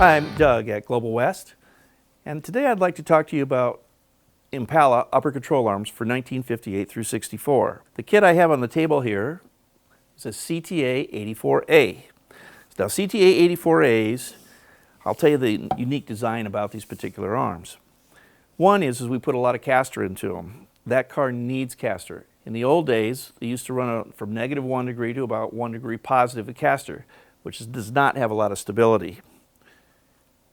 Hi, I'm Doug at Global West, and today I'd like to talk to you about Impala upper control arms for 1958 through 64. The kit I have on the table here is a CTA-84A. Now CTA-84As, I'll tell you the unique design about these particular arms. One is we put a lot of caster into them. That car needs caster. In the old days, they used to run from -1 degree to about 1 degree positive of caster, which does not have a lot of stability.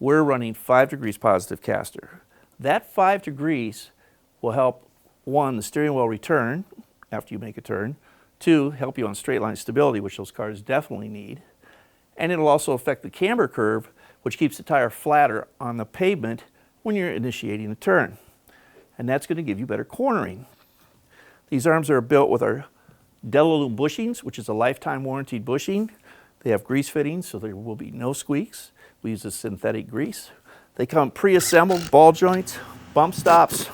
We're running 5 degrees positive caster. That 5 degrees will help, one, the steering wheel return after you make a turn, two, help you on straight line stability, which those cars definitely need, and it'll also affect the camber curve, which keeps the tire flatter on the pavement when you're initiating a turn. And that's going to give you better cornering. These arms are built with our Del-A-Lum bushings, which is a lifetime warranted bushing. They have grease fittings, so there will be no squeaks. We use a synthetic grease. They come pre-assembled, ball joints, bump stops,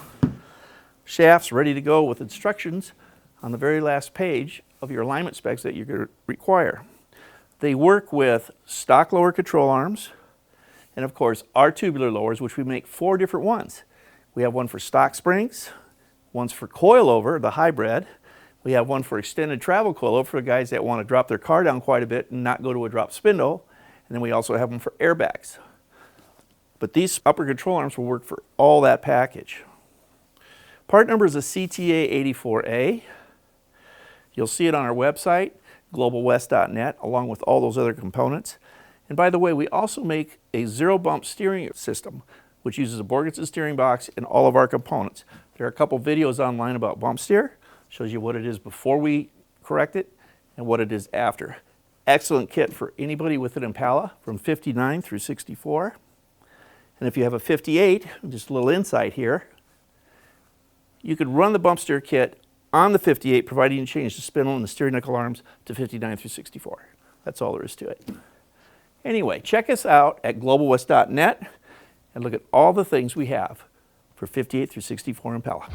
shafts ready to go with instructions on the very last page of your alignment specs that you're going to require. They work with stock lower control arms and of course our tubular lowers, which we make 4 different ones. We have one for stock springs, one's for coilover, the hybrid. We have one for extended travel coilover for the guys that want to drop their car down quite a bit and not go to a drop spindle. And then we also have them for airbags. But these upper control arms will work for all that package. Part number is a CTA-84A. You'll see it on our website, globalwest.net, along with all those other components. And by the way, we also make a zero bump steering system, which uses a Borgenson steering box in all of our components. There are a couple videos online about bump steer. Shows you what it is before we correct it and what it is after. Excellent kit for anybody with an Impala from 59 through 64. And if you have a 58, just a little insight here, you could run the bump steer kit on the 58, providing you change the spindle and the steering knuckle arms to 59 through 64. That's all there is to it. Anyway, check us out at globalwest.net and look at all the things we have for 58 through 64 Impala.